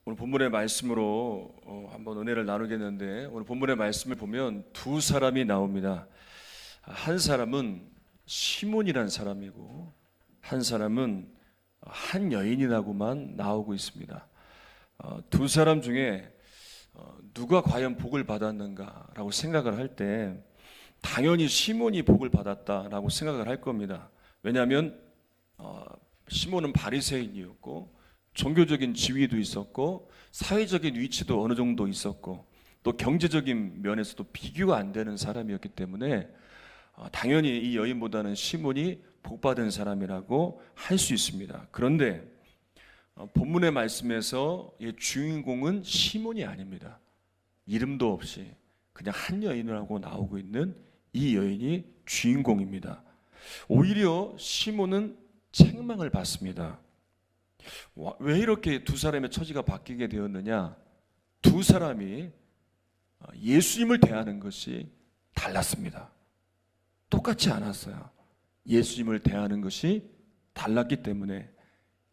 오늘 본문의 말씀으로 한번 은혜를 나누겠는데, 오늘 본문의 말씀을 보면 두 사람이 나옵니다. 한 사람은 시몬이란 사람이고 한 사람은 한 여인이라고만 나오고 있습니다. 두 사람 중에 누가 과연 복을 받았는가라고 생각을 할 때 당연히 시몬이 복을 받았다라고 생각을 할 겁니다. 왜냐하면 시몬은 바리새인이었고 종교적인 지위도 있었고 사회적인 위치도 어느 정도 있었고 또 경제적인 면에서도 비교가 안 되는 사람이었기 때문에 당연히 이 여인보다는 시몬이 복받은 사람이라고 할 수 있습니다. 그런데 본문의 말씀에서 이 주인공은 시몬이 아닙니다. 이름도 없이 그냥 한 여인이라고 나오고 있는 이 여인이 주인공입니다. 오히려 시몬은 책망을 받습니다. 왜 이렇게 두 사람의 처지가 바뀌게 되었느냐? 두 사람이 예수님을 대하는 것이 달랐습니다. 똑같지 않았어요. 예수님을 대하는 것이 달랐기 때문에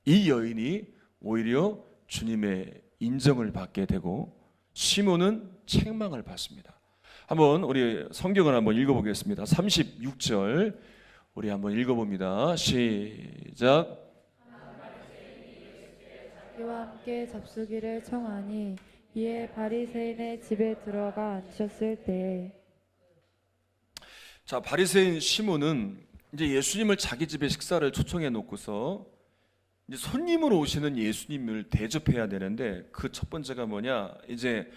이 여인이 오히려 주님의 인정을 받게 되고 시몬은 책망을 받습니다. 한번 우리 성경을 한번 읽어보겠습니다. 36절 우리 한번 읽어봅니다. 시작. 이와 함께 잡수기를 청하니 이에 바리새인의 집에 들어가 앉으셨을 때에 자, 바리새인 시몬은 이제 예수님을 자기 집에 식사를 초청해 놓고서 이제 손님으로 오시는 예수님을 대접해야 되는데 그 첫 번째가 뭐냐? 이제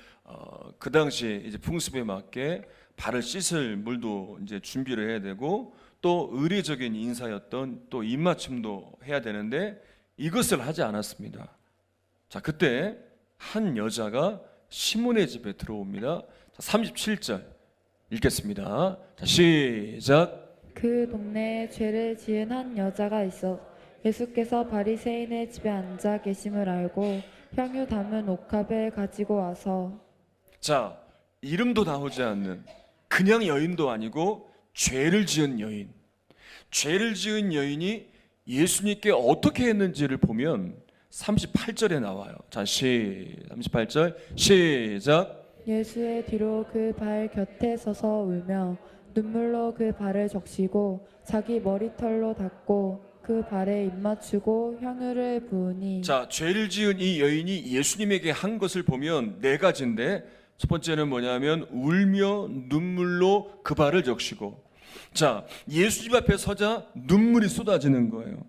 그 당시 이제 풍습에 맞게 발을 씻을 물도 이제 준비를 해야 되고 또 의례적인 인사였던 또 입맞춤도 해야 되는데 이것을 하지 않았습니다. 자, 그때 한 여자가 시몬의 집에 들어옵니다. 자, 37절 읽겠습니다. 자, 시작. 그 동네에 죄를 지은 한 여자가 있어 예수께서 바리새인의 집에 앉아 계심을 알고 향유 담은 옥합을 가지고 와서 자, 이름도 나오지 않는 그냥 여인도 아니고 죄를 지은 여인. 죄를 지은 여인이 예수님께 어떻게 했는지를 보면 38절에 나와요. 자, 38절 시작. 예수의 뒤로 그 발 곁에 서서 울며 눈물로 그 발을 적시고 자기 머리털로 닦고 그 발에 입맞추고 향유를 부으니. 자, 죄를 지은 이 여인이 예수님에게 한 것을 보면 네 가지인데 첫 번째는 뭐냐면 울며 눈물로 그 발을 적시고, 자, 예수님 앞에 서자 눈물이 쏟아지는 거예요.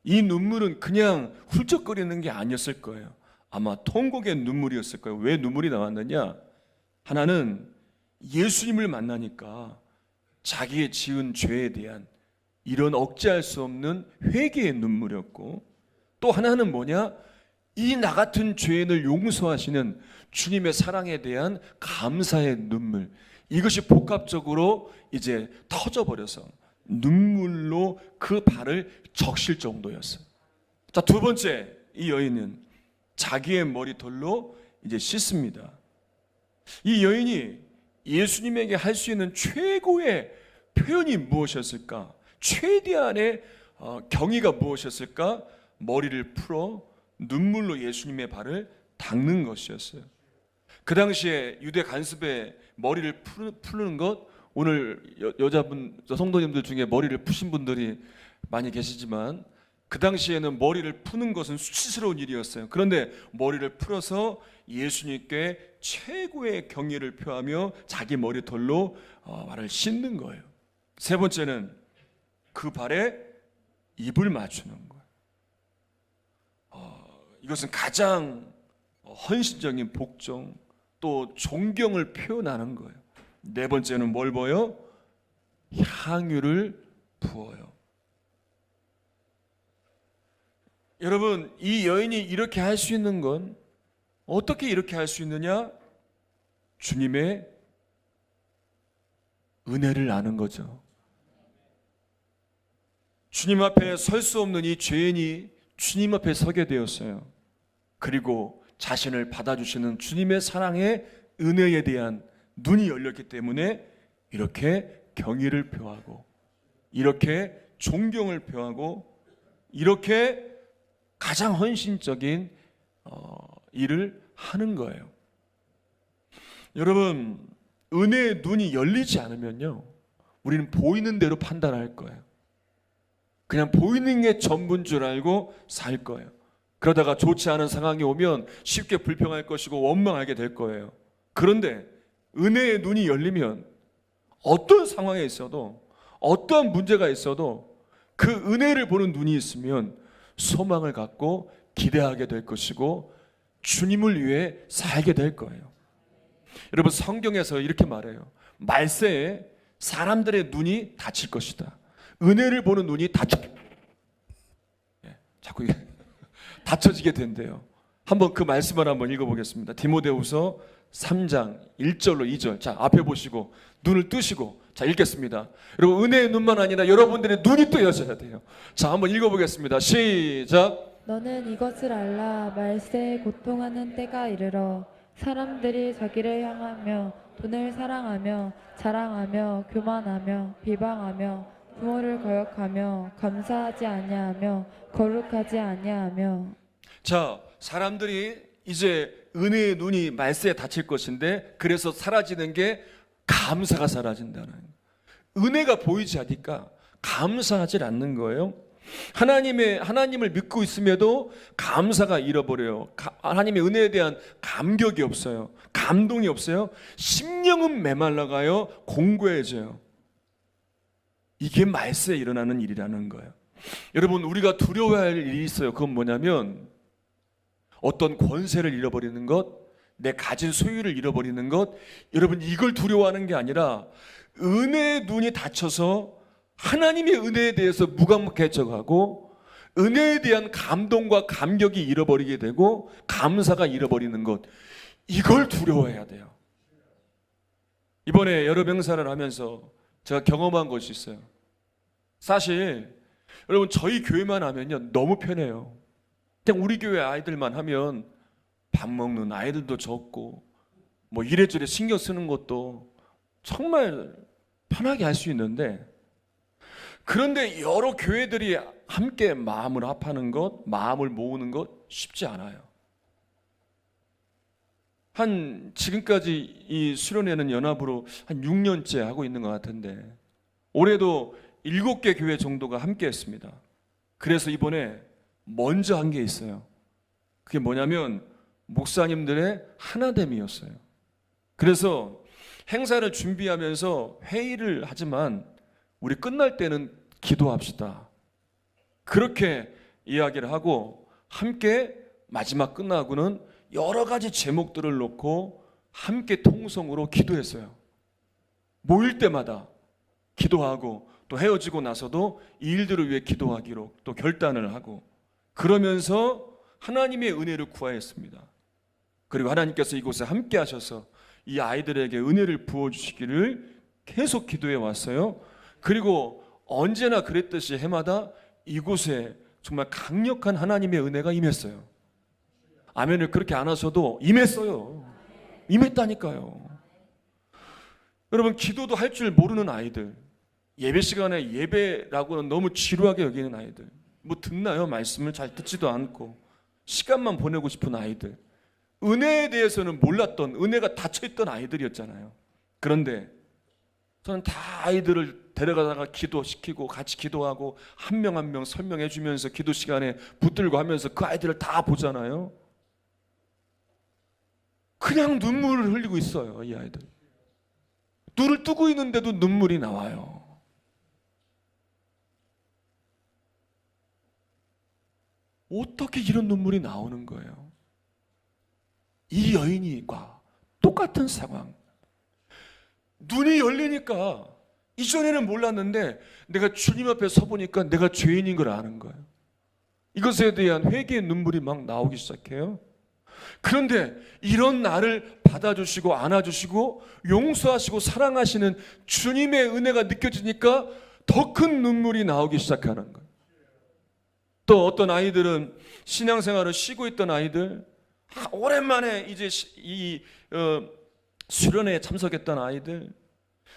이 눈물은 그냥 훌쩍거리는 게 아니었을 거예요. 아마 통곡의 눈물이었을 거예요. 왜 눈물이 나왔느냐? 하나는 예수님을 만나니까 자기의 지은 죄에 대한 이런 억제할 수 없는 회개의 눈물이었고, 또 하나는 뭐냐? 이 나 같은 죄인을 용서하시는 주님의 사랑에 대한 감사의 눈물. 이것이 복합적으로 이제 터져버려서 눈물로 그 발을 적실 정도였어요. 자, 두 번째, 이 여인은 자기의 머리털로 이제 씻습니다. 이 여인이 예수님에게 할 수 있는 최고의 표현이 무엇이었을까? 최대한의 경의가 무엇이었을까? 머리를 풀어 눈물로 예수님의 발을 닦는 것이었어요. 그 당시에 유대 간습에 머리를 푸는 것, 오늘 여자분, 성도님들 중에 머리를 푸신 분들이 많이 계시지만 그 당시에는 머리를 푸는 것은 수치스러운 일이었어요. 그런데 머리를 풀어서 예수님께 최고의 경의를 표하며 자기 머리털로 발을 씻는 거예요. 세 번째는 그 발에 입을 맞추는 거예요. 이것은 가장 헌신적인 복종 또 존경을 표현하는 거예요. 네 번째는 뭘 보여? 향유를 부어요. 여러분, 이 여인이 이렇게 할 수 있는 건 어떻게 이렇게 할 수 있느냐? 주님의 은혜를 아는 거죠. 주님 앞에 설 수 없는 이 죄인이 주님 앞에 서게 되었어요. 그리고 자신을 받아주시는 주님의 사랑의 은혜에 대한 눈이 열렸기 때문에 이렇게 경의를 표하고 이렇게 존경을 표하고 이렇게 가장 헌신적인 일을 하는 거예요. 여러분, 은혜의 눈이 열리지 않으면요, 우리는 보이는 대로 판단할 거예요. 그냥 보이는 게 전부인 줄 알고 살 거예요. 그러다가 좋지 않은 상황이 오면 쉽게 불평할 것이고 원망하게 될 거예요. 그런데 은혜의 눈이 열리면 어떤 상황에 있어도, 어떠한 문제가 있어도 그 은혜를 보는 눈이 있으면 소망을 갖고 기대하게 될 것이고 주님을 위해 살게 될 거예요. 여러분, 성경에서 이렇게 말해요. 말세에 사람들의 눈이 닫힐 것이다. 은혜를 보는 눈이 자꾸 닫혀지게 된대요. 한번 그 말씀을 한번 읽어보겠습니다. 디모데후서 3장 1절로 2절. 자, 앞에 보시고 눈을 뜨시고, 자, 읽겠습니다. 여러분, 은혜의 눈만 아니라 여러분들의 눈이 뜨여져야 돼요. 자, 한번 읽어보겠습니다. 시작. 너는 이것을 알라. 말세에 고통하는 때가 이르러 사람들이 자기를 향하며 돈을 사랑하며 자랑하며 교만하며 비방하며 부모를 거역하며 감사하지 아니하며 거룩하지 아니하며. 자, 사람들이 이제 은혜의 눈이 말세에 닫힐 것인데, 그래서 사라지는 게 감사가 사라진다는 거예요. 은혜가 보이지 않으니까 감사하지 않는 거예요. 하나님을 믿고 있음에도 감사가 잃어버려요. 하나님의 은혜에 대한 감격이 없어요. 감동이 없어요. 심령은 메말라가요. 공고해져요. 이게 말세에 일어나는 일이라는 거예요. 여러분, 우리가 두려워할 일이 있어요. 그건 뭐냐면 어떤 권세를 잃어버리는 것, 내 가진 소유를 잃어버리는 것. 여러분, 이걸 두려워하는 게 아니라 은혜의 눈이 닫혀서 하나님의 은혜에 대해서 무감각해져가고 은혜에 대한 감동과 감격이 잃어버리게 되고 감사가 잃어버리는 것, 이걸 두려워해야 돼요. 이번에 여러 명사를 하면서 제가 경험한 것이 있어요. 사실 여러분, 저희 교회만 하면요 너무 편해요. 그냥 우리 교회 아이들만 하면 밥 먹는 아이들도 적고 뭐 이래저래 신경 쓰는 것도 정말 편하게 할 수 있는데, 그런데 여러 교회들이 함께 마음을 합하는 것, 마음을 모으는 것 쉽지 않아요. 지금까지 이 수련회는 연합으로 한 6년째 하고 있는 것 같은데 올해도 7개 교회 정도가 함께 했습니다. 그래서 이번에 먼저 한 게 있어요. 그게 뭐냐면 목사님들의 하나됨이었어요. 그래서 행사를 준비하면서 회의를 하지만 우리 끝날 때는 기도합시다. 그렇게 이야기를 하고 함께 마지막 끝나고는 여러 가지 제목들을 놓고 함께 통성으로 기도했어요. 모일 때마다 기도하고 또 헤어지고 나서도 이 일들을 위해 기도하기로 또 결단을 하고, 그러면서 하나님의 은혜를 구하였습니다. 그리고 하나님께서 이곳에 함께 하셔서 이 아이들에게 은혜를 부어주시기를 계속 기도해 왔어요. 그리고 언제나 그랬듯이 해마다 이곳에 정말 강력한 하나님의 은혜가 임했어요. 아멘을 그렇게 안 하셔도 임했어요. 임했다니까요. 여러분, 기도도 할 줄 모르는 아이들, 예배 시간에 예배라고는 너무 지루하게 여기는 아이들, 뭐 듣나요? 말씀을 잘 듣지도 않고 시간만 보내고 싶은 아이들, 은혜에 대해서는 몰랐던, 은혜가 닫혀있던 아이들이었잖아요. 그런데 저는 다 아이들을 데려가다가 기도시키고 같이 기도하고 한 명 한 명 설명해 주면서 기도 시간에 붙들고 하면서 그 아이들을 다 보잖아요. 그냥 눈물을 흘리고 있어요. 이 아이들 눈을 뜨고 있는데도 눈물이 나와요. 어떻게 이런 눈물이 나오는 거예요? 이 여인과 똑같은 상황, 눈이 열리니까 이전에는 몰랐는데 내가 주님 앞에 서보니까 내가 죄인인 걸 아는 거예요. 이것에 대한 회개의 눈물이 막 나오기 시작해요. 그런데 이런 나를 받아주시고 안아주시고 용서하시고 사랑하시는 주님의 은혜가 느껴지니까 더 큰 눈물이 나오기 시작하는 거예요. 또 어떤 아이들은 신앙생활을 쉬고 있던 아이들, 오랜만에 이제 수련회에 참석했던 아이들,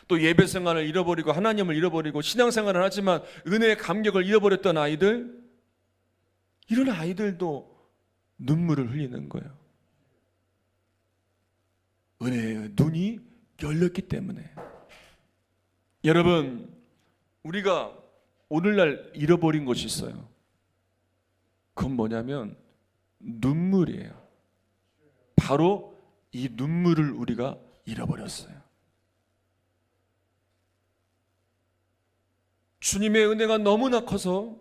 또 예배 생활을 잃어버리고 하나님을 잃어버리고 신앙생활을 하지만 은혜의 감격을 잃어버렸던 아이들, 이런 아이들도 눈물을 흘리는 거예요. 은혜의 눈이 열렸기 때문에. 여러분, 우리가 오늘날 잃어버린 것이 있어요. 그건 뭐냐면 눈물이에요. 바로 이 눈물을 우리가 잃어버렸어요. 주님의 은혜가 너무나 커서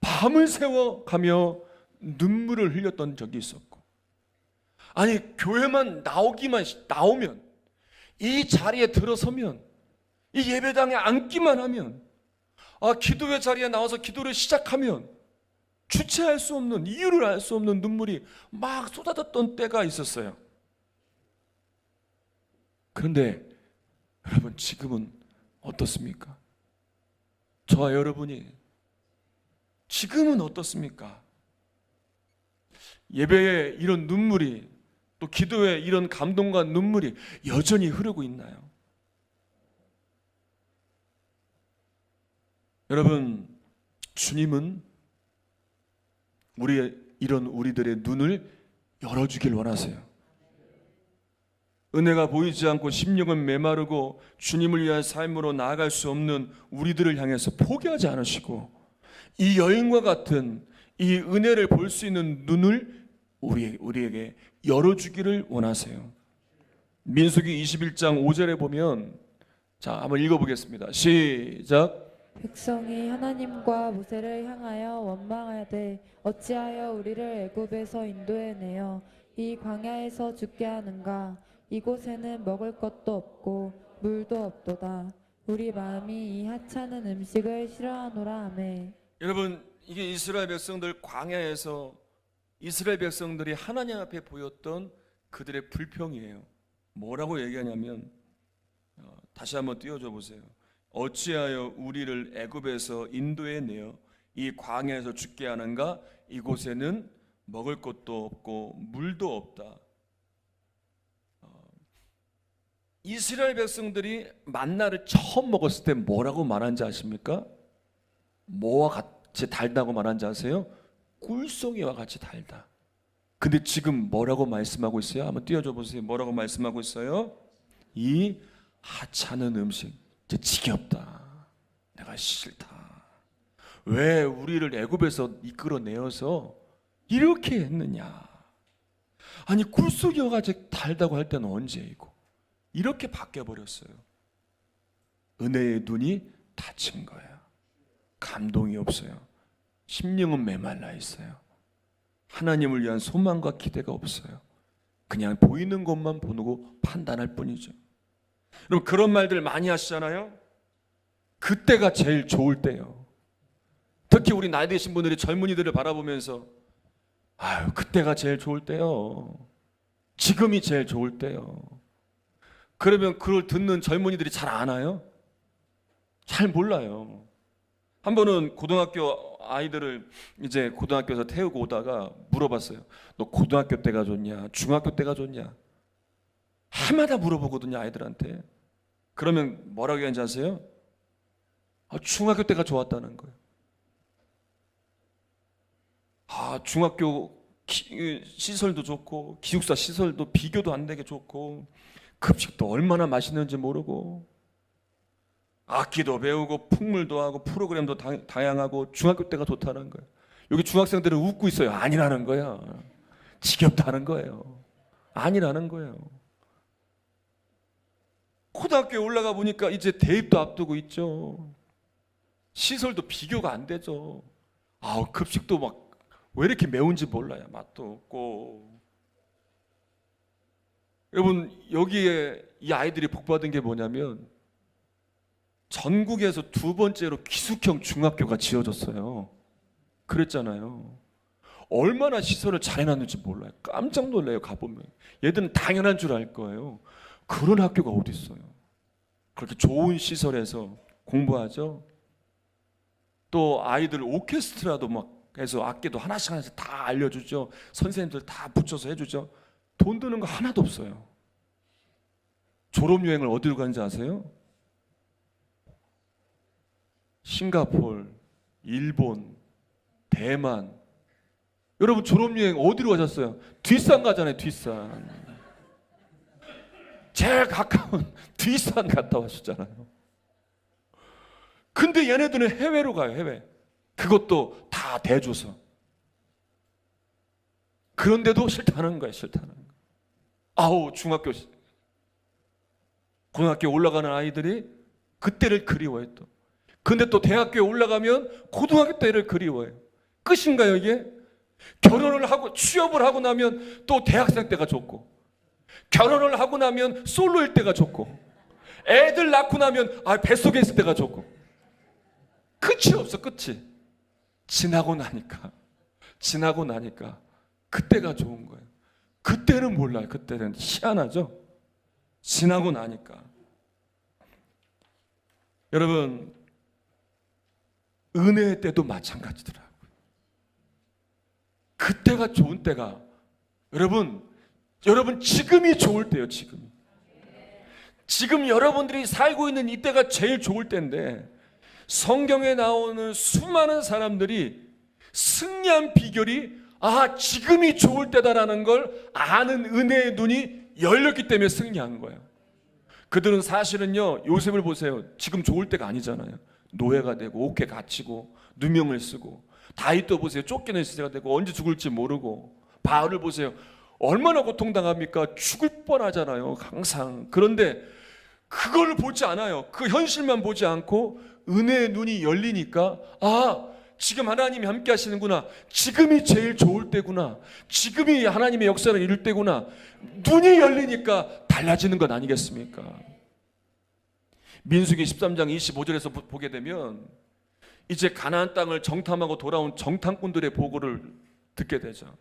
밤을 새워 가며 눈물을 흘렸던 적이 있었고, 아니 교회만 나오면, 이 자리에 들어서면, 이 예배당에 앉기만 하면, 기도회 자리에 나와서 기도를 시작하면 주체할 수 없는, 이유를 알 수 없는 눈물이 막 쏟아졌던 때가 있었어요. 그런데 여러분, 지금은 어떻습니까? 저와 여러분이 지금은 어떻습니까? 예배에 이런 눈물이, 또 기도에 이런 감동과 눈물이 여전히 흐르고 있나요? 여러분, 주님은 이런 우리들의 눈을 열어주길 원하세요. 은혜가 보이지 않고 심령은 메마르고 주님을 위한 삶으로 나아갈 수 없는 우리들을 향해서 포기하지 않으시고, 이 여인과 같은 이 은혜를 볼 수 있는 눈을 우리에게 열어주기를 원하세요. 민수기 21장 5절에 보면, 자, 한번 읽어보겠습니다. 시작. 백성이 하나님과 모세를 향하여 원망하되 어찌하여 우리를 애굽에서 인도해내어 이 광야에서 죽게 하는가? 이곳에는 먹을 것도 없고 물도 없도다. 우리 마음이 이 하찮은 음식을 싫어하노라 하매. 여러분, 이게 이스라엘 백성들 광야에서 이스라엘 백성들이 하나님 앞에 보였던 그들의 불평이에요. 뭐라고 얘기하냐면, 다시 한번 띄워줘 보세요. 어찌하여 우리를 애굽에서 인도해 내어 이 광야에서 죽게 하는가? 이곳에는 먹을 것도 없고 물도 없다. 이스라엘 백성들이 만나를 처음 먹었을 때 뭐라고 말한지 아십니까? 뭐와 같이 달다고 말한지 아세요? 꿀송이와 같이 달다. 근데 지금 뭐라고 말씀하고 있어요? 한번 띄워줘 보세요. 뭐라고 말씀하고 있어요? 이 하찮은 음식, 이제 지겹다. 내가 싫다. 왜 우리를 애굽에서 이끌어내어서 이렇게 했느냐? 아니 꿀송이와 같이 달다고 할 때는 언제이고? 이렇게 바뀌어버렸어요. 은혜의 눈이 닫힌 거예요. 감동이 없어요. 심령은 메말라 있어요. 하나님을 위한 소망과 기대가 없어요. 그냥 보이는 것만 보고 판단할 뿐이죠. 여러분, 그런 말들 많이 하시잖아요. 그때가 제일 좋을 때요. 특히 우리 나이 드신 분들이 젊은이들을 바라보면서, 아유, 그때가 제일 좋을 때요. 지금이 제일 좋을 때요. 그러면 그걸 듣는 젊은이들이 잘 아나요? 잘 몰라요. 한 번은 고등학교 아이들을 이제 고등학교에서 태우고 오다가 물어봤어요. 너 고등학교 때가 좋냐? 중학교 때가 좋냐? 해마다 물어보거든요, 아이들한테. 그러면 뭐라고 하는지 아세요? 중학교 때가 좋았다는 거예요. 중학교 시설도 좋고 기숙사 시설도 비교도 안 되게 좋고 급식도 얼마나 맛있는지 모르고 악기도 배우고 풍물도 하고 프로그램도 다양하고 중학교 때가 좋다는 거예요. 여기 중학생들은 웃고 있어요. 아니라는 거야. 지겹다는 거예요. 아니라는 거예요. 고등학교에 올라가 보니까 이제 대입도 앞두고 있죠. 시설도 비교가 안 되죠. 급식도 막 왜 이렇게 매운지 몰라요. 맛도 없고. 여러분, 여기에 이 아이들이 복받은 게 뭐냐면 전국에서 두 번째로 기숙형 중학교가 지어졌어요. 그랬잖아요. 얼마나 시설을 잘 해놨는지 몰라요. 깜짝 놀라요. 가보면 얘들은 당연한 줄 알 거예요. 그런 학교가 어디 있어요. 그렇게 좋은 시설에서 공부하죠. 또 아이들 오케스트라도 막 해서 악기도 하나씩 다 알려주죠. 선생님들 다 붙여서 해주죠. 돈 드는 거 하나도 없어요. 졸업여행을 어디로 가는지 아세요? 싱가포르, 일본, 대만. 여러분 졸업여행 어디로 가셨어요? 뒷산 가잖아요. 뒷산. 제일 가까운 뒷산 갔다 왔었잖아요. 근데 얘네들은 해외로 가요. 해외. 그것도 다 대줘서. 그런데도 싫다는 거예요. 싫다는 거. 아우, 중학교 고등학교 올라가는 아이들이 그때를 그리워해 또. 근데 또 대학교에 올라가면 고등학교 때를 그리워해요. 끝인가요 이게? 결혼을 하고 취업을 하고 나면 또 대학생 때가 좋고, 결혼을 하고 나면 솔로일 때가 좋고, 애들 낳고 나면 뱃속에 있을 때가 좋고, 끝이 없어. 끝이. 지나고 나니까 그때가 좋은 거예요. 그때는 몰라요. 그때는 희한하죠. 지나고 나니까. 여러분, 은혜의 때도 마찬가지더라고요. 그때가 좋은 때가, 여러분 지금이 좋을 때요. 지금 여러분들이 살고 있는 이때가 제일 좋을 때인데, 성경에 나오는 수많은 사람들이 승리한 비결이 지금이 좋을 때다라는 걸 아는 은혜의 눈이 열렸기 때문에 승리한 거예요. 그들은 사실은요, 요셉을 보세요. 지금 좋을 때가 아니잖아요. 노예가 되고 옥에 갇히고 누명을 쓰고, 다윗도 보세요. 쫓겨낸 시대가 되고 언제 죽을지 모르고, 바울을 보세요. 얼마나 고통당합니까? 죽을 뻔하잖아요. 항상. 그런데 그걸 보지 않아요. 그 현실만 보지 않고 은혜의 눈이 열리니까 지금 하나님이 함께 하시는구나. 지금이 제일 좋을 때구나. 지금이 하나님의 역사를 이룰 때구나. 눈이 열리니까 달라지는 것 아니겠습니까? 민수기 13장 25절에서 보게 되면 이제 가나안 땅을 정탐하고 돌아온 정탐꾼들의 보고를 듣게 되죠.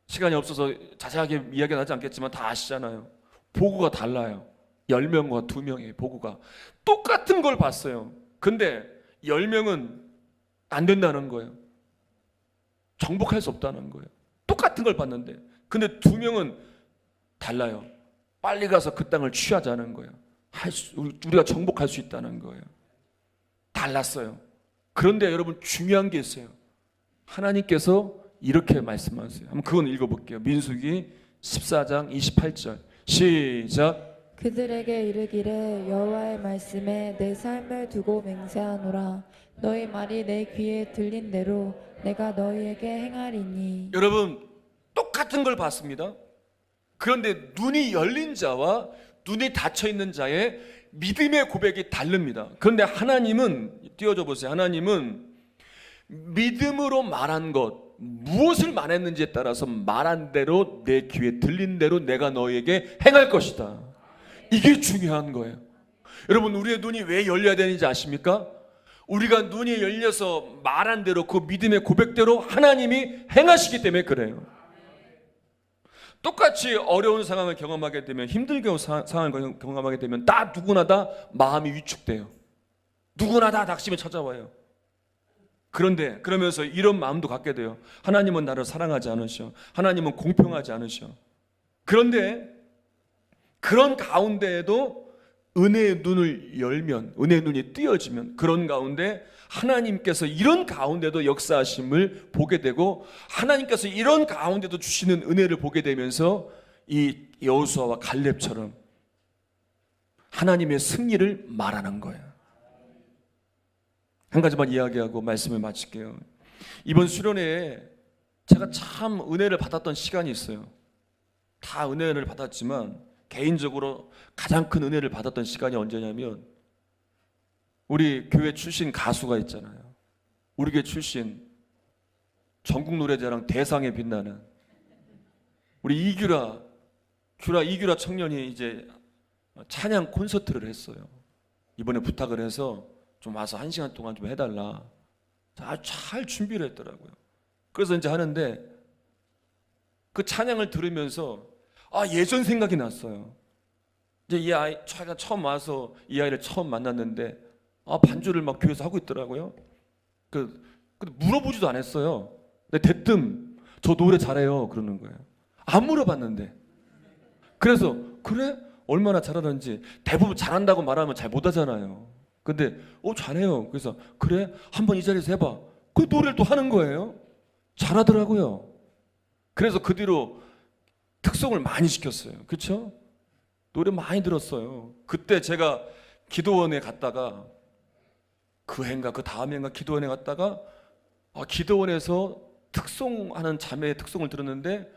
시간이 없어서 자세하게 이야기는 하지 않겠지만 다 아시잖아요. 보고가 달라요. 10명과 2명의 보고가 똑같은 걸 봤어요. 근데 10명은 안 된다는 거예요. 정복할 수 없다는 거예요. 똑같은 걸 봤는데, 근데 2명은 달라요. 빨리 가서 그 땅을 취하자는 거예요. 우리가 정복할 수 있다는 거예요. 달랐어요. 그런데 여러분, 중요한 게 있어요. 하나님께서 이렇게 말씀하세요. 한번 그건 읽어볼게요. 민수기 14장 28절 시작. 그들에게 이르기를 여호와의 말씀에 내 삶을 두고 맹세하노라. 너희 말이 내 귀에 들린 대로 내가 너희에게 행하리니. 여러분, 똑같은 걸 봤습니다. 그런데 눈이 열린 자와 눈이 닫혀 있는 자의 믿음의 고백이 다릅니다. 그런데 하나님은, 띄워줘 보세요. 하나님은 믿음으로 말한 것, 무엇을 말했는지에 따라서 말한 대로, 내 귀에 들린 대로 내가 너희에게 행할 것이다. 이게 중요한 거예요. 여러분, 우리의 눈이 왜 열려야 되는지 아십니까? 우리가 눈이 열려서 말한 대로, 그 믿음의 고백대로 하나님이 행하시기 때문에 그래요. 똑같이 어려운 상황을 경험하게 되면, 힘들게 상황을 경험하게 되면 누구나 다 마음이 위축돼요. 누구나 다 낙심이 찾아와요. 그런데 그러면서 이런 마음도 갖게 돼요. 하나님은 나를 사랑하지 않으셔. 하나님은 공평하지 않으셔. 그런데 그런 가운데에도 은혜의 눈을 열면, 은혜의 눈이 띄어지면, 그런 가운데 하나님께서 이런 가운데도 역사하심을 보게 되고, 하나님께서 이런 가운데도 주시는 은혜를 보게 되면서 이 여호수아와 갈렙처럼 하나님의 승리를 말하는 거예요. 한 가지만 이야기하고 말씀을 마칠게요. 이번 수련회에 제가 참 은혜를 받았던 시간이 있어요. 다 은혜를 받았지만 개인적으로 가장 큰 은혜를 받았던 시간이 언제냐면, 우리 교회 출신 가수가 있잖아요. 우리 교회 출신 전국노래자랑 대상에 빛나는 우리 이규라 청년이 이제 찬양 콘서트를 했어요. 이번에 부탁을 해서 좀 와서 1시간 동안 좀 해달라. 아주 잘 준비를 했더라고요. 그래서 이제 하는데 그 찬양을 들으면서 예전 생각이 났어요. 이제 이 아이 처음 와서 이 아이를 처음 만났는데 반주를 막 교회에서 하고 있더라고요. 근데 물어보지도 않았어요. 근데 대뜸 저 노래 잘해요 그러는 거예요. 안 물어봤는데. 그래서 그래? 얼마나 잘하는지. 대부분 잘한다고 말하면 잘 못하잖아요. 근데 잘해요. 그래서 그래? 한번 이 자리에서 해봐. 그 노래를 또 하는 거예요. 잘하더라고요. 그래서 그 뒤로 특송을 많이 시켰어요. 그렇죠? 노래 많이 들었어요. 그때 제가 기도원에 갔다가 그 해인가 그 다음 해인가 기도원에 갔다가 기도원에서 특송하는 자매의 특송을 들었는데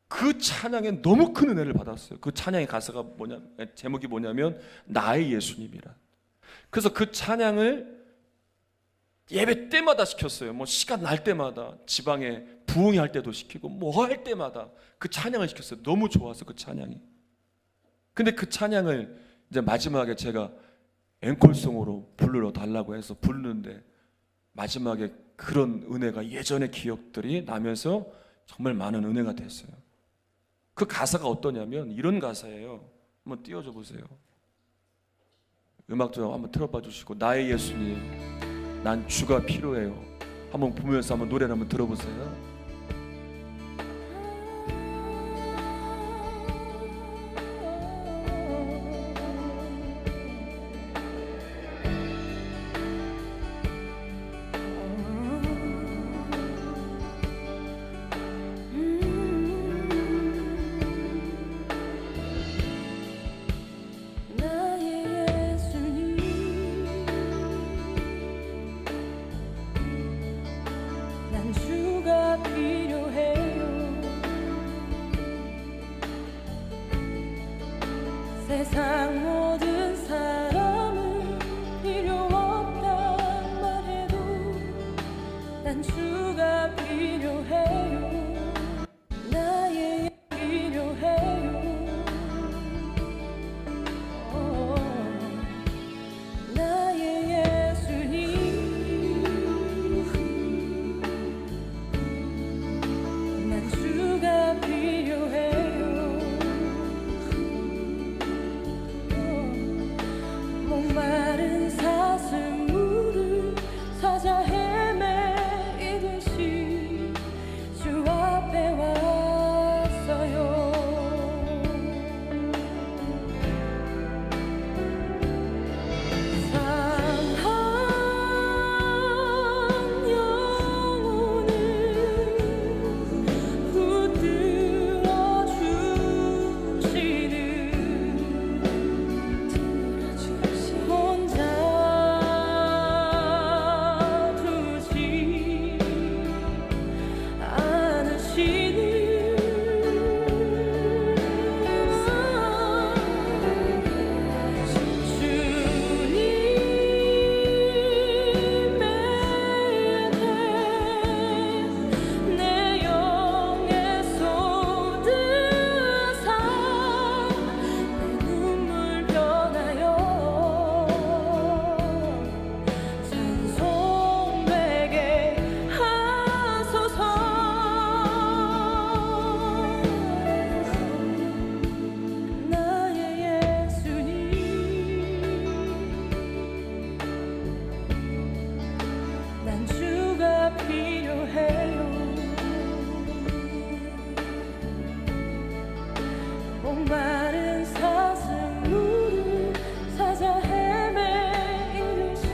그 찬양에 너무 큰 은혜를 받았어요. 그 찬양의 가사가 제목이 뭐냐면 나의 예수님이라. 그래서 그 찬양을 예배 때마다 시켰어요. 뭐 시간 날 때마다 지방에 부흥회 할 때도 시키고 뭐 할 때마다 그 찬양을 시켰어요. 너무 좋아서 그 찬양이. 근데 그 찬양을 이제 마지막에 제가 앵콜송으로 부르러 달라고 해서 부르는데 마지막에 그런 은혜가 예전의 기억들이 나면서 정말 많은 은혜가 됐어요. 그 가사가 어떠냐면 이런 가사예요. 한번 띄워줘 보세요. 음악 좀 한번 틀어봐 주시고 나의 예수님 난 주가 필요해요. 한번 보면서 한번 노래를 한번 들어보세요. 세상 모든 사람은 필요 없단 말해도 난 주가 필요해요. 나의 필요해요. 나의 예수님 난 주가 필요해요. 목마른 사슴 물을 찾아 헤매이듯이 주 앞에 왔어요. 상한 영혼을 붙들어 주시는 혼자 두지 않으시는 주님의 내 영에 쏟으사 내 눈물 변하여 찬송되게 하소서. 나의 예수님 난 주가 필요해요. 목마른 사슴 물을 찾아 헤매이듯이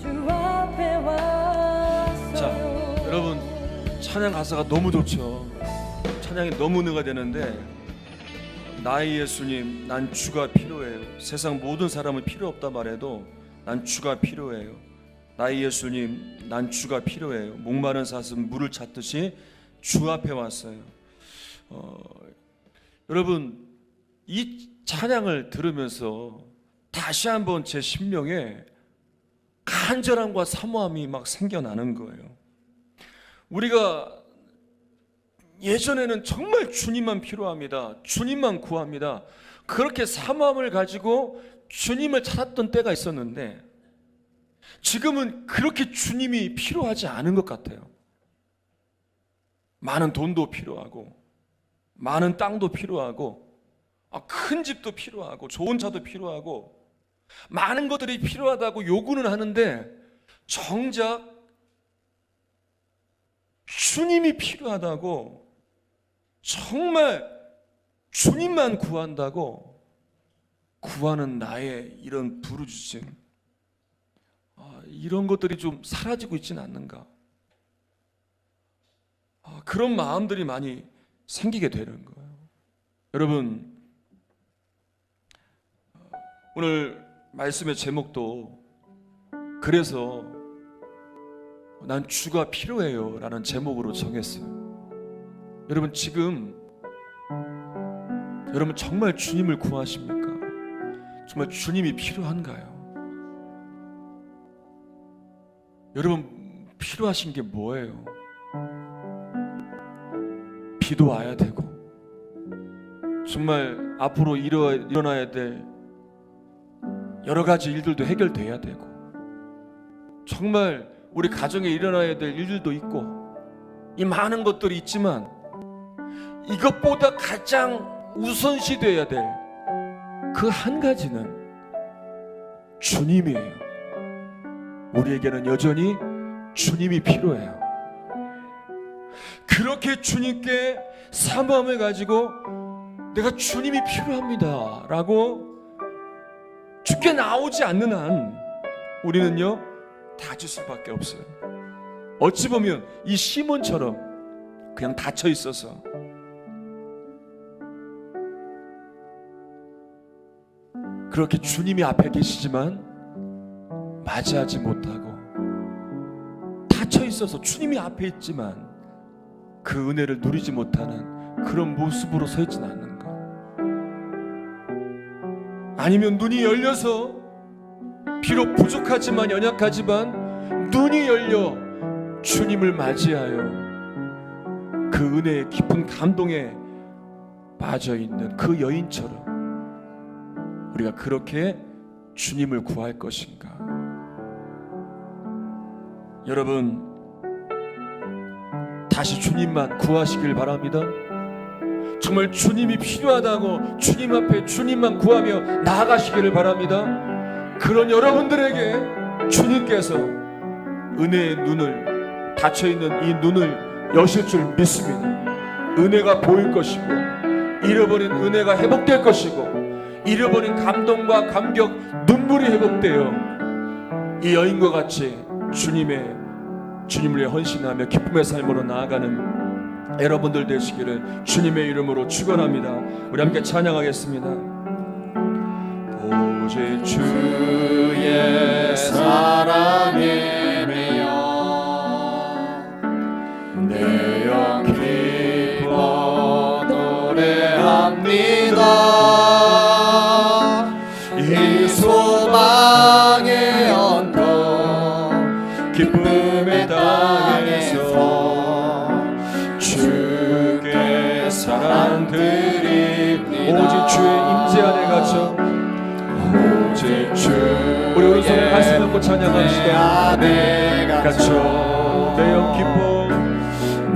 주 앞에 왔어요. 자, 여러분 찬양 가사가 너무 좋죠. 찬양이 너무 은혜가 되는데 나의 예수님 난 주가 필요해요. 세상 모든 사람은 필요 없다 말해도 난 주가 필요해요. 나의 예수님 난 주가 필요해요. 목마른 사슴 물을 찾듯이 주 앞에 왔어요. 여러분 이 찬양을 들으면서 다시 한번 제 심령에 간절함과 사모함이 막 생겨나는 거예요. 우리가 예전에는 정말 주님만 필요합니다. 주님만 구합니다. 그렇게 사모함을 가지고 주님을 찾았던 때가 있었는데 지금은 그렇게 주님이 필요하지 않은 것 같아요. 많은 돈도 필요하고 많은 땅도 필요하고 큰 집도 필요하고 좋은 차도 필요하고 많은 것들이 필요하다고 요구는 하는데 정작 주님이 필요하다고 정말 주님만 구한다고 구하는 나의 이런 부르짖음 이런 것들이 좀 사라지고 있지는 않는가. 그런 마음들이 많이 생기게 되는 거예요. 여러분, 오늘 말씀의 제목도 그래서 난 주가 필요해요 라는 제목으로 정했어요. 여러분, 지금 여러분 정말 주님을 구하십니까? 정말 주님이 필요한가요? 여러분, 필요하신 게 뭐예요? 비도 와야 되고, 정말 앞으로 일어나야 될 여러 가지 일들도 해결돼야 되고, 정말 우리 가정에 일어나야 될 일들도 있고, 이 많은 것들이 있지만 이것보다 가장 우선시 되어야 될 그 한 가지는 주님이에요. 우리에게는 여전히 주님이 필요해요. 그렇게 주님께 사모함을 가지고 내가 주님이 필요합니다 라고 주께 나오지 않는 한 우리는요 다칠 수밖에 없어요. 어찌 보면 이 시몬처럼 그냥 닫혀 있어서 그렇게 주님이 앞에 계시지만 맞이하지 못하고, 닫혀 있어서 주님이 앞에 있지만 그 은혜를 누리지 못하는 그런 모습으로 서 있지는 않는가? 아니면 눈이 열려서 비록 부족하지만 연약하지만 눈이 열려 주님을 맞이하여 그 은혜의 깊은 감동에 빠져있는 그 여인처럼 우리가 그렇게 주님을 구할 것인가? 여러분, 다시 주님만 구하시길 바랍니다. 정말 주님이 필요하다고 주님 앞에 주님만 구하며 나아가시기를 바랍니다. 그런 여러분들에게 주님께서 은혜의 눈을, 닫혀있는 이 눈을 여실 줄 믿습니다. 은혜가 보일 것이고, 잃어버린 은혜가 회복될 것이고, 잃어버린 감동과 감격, 눈물이 회복되어 이 여인과 같이 주님을 위해 헌신하며 기쁨의 삶으로 나아가는 여러분들 되시기를 주님의 이름으로 축원합니다. 우리 함께 찬양하겠습니다. 오직 주의 사랑에 매여 내 영 기뻐 노래합니다. 이 소망의 언덕 기쁨의 땅에서 주께 사랑 드립니다. 오직 주의 임재 안에 갇혀, 오직 주 우리 오른손을 가슴 얹고 찬양합시다. 내 안에 갇혀 내 영 기뻐,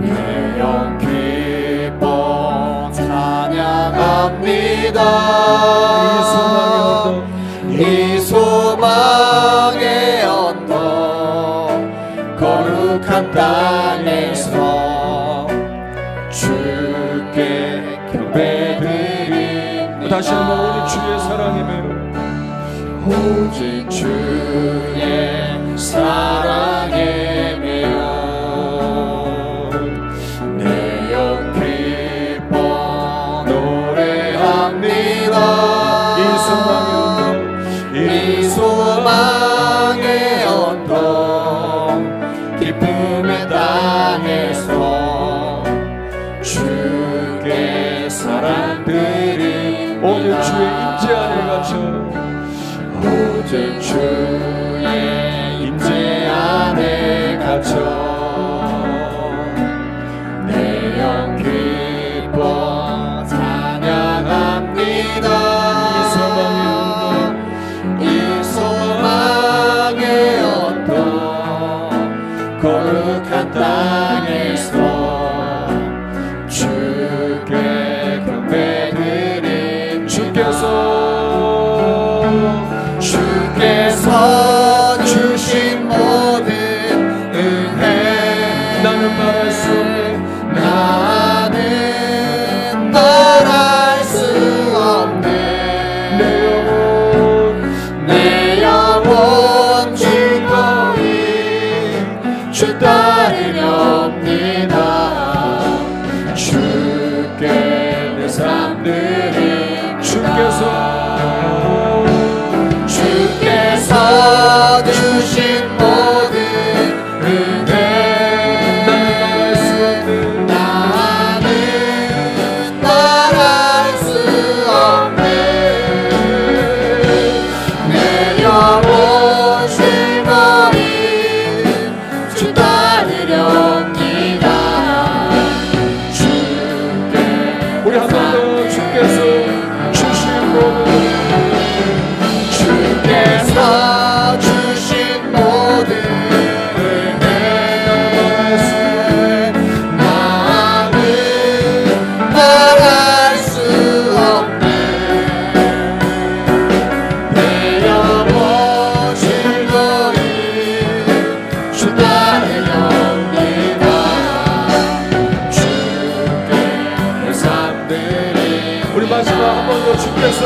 내 영 기뻐 찬양합니다. 이 소망의 언덕 거룩한 땅에서 주께 경배드립니다. 다시 한번 오직 주의 사랑에 매여, 오직 주의 사랑에 매여 내 영 기뻐 노래합니다. 이 소망의 언덕 기쁨의 땅에서 주께 사랑 드림. 오직 주의 임재 안에 갇혀, 오직 주의 임재 안에 갇혀 내 영 기뻐 찬양합니다. 이 소망의 언덕 거룩한 땅에서 주께 경배드림. 주께서 주신 모든 은혜 마지막 한 번 더 주께서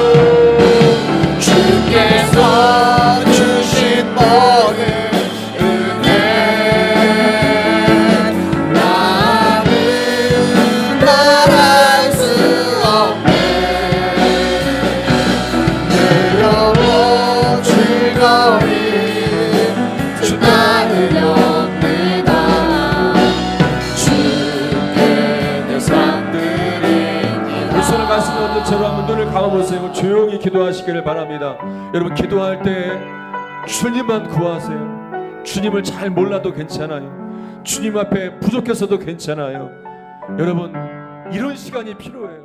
주신 모든 은혜 나는 말할 수 없네 내 영혼 즐거이 주 나누렵니다 주께 내 삶 드립니다 우리 손을 가슴에 얹은 채로 한번 눈을 감아보세요. 조용히 기도하시기를 바랍니다. 여러분 기도할 때 주님만 구하세요. 주님을 잘 몰라도 괜찮아요. 주님 앞에 부족해서도 괜찮아요. 여러분 이런 시간이 필요해요.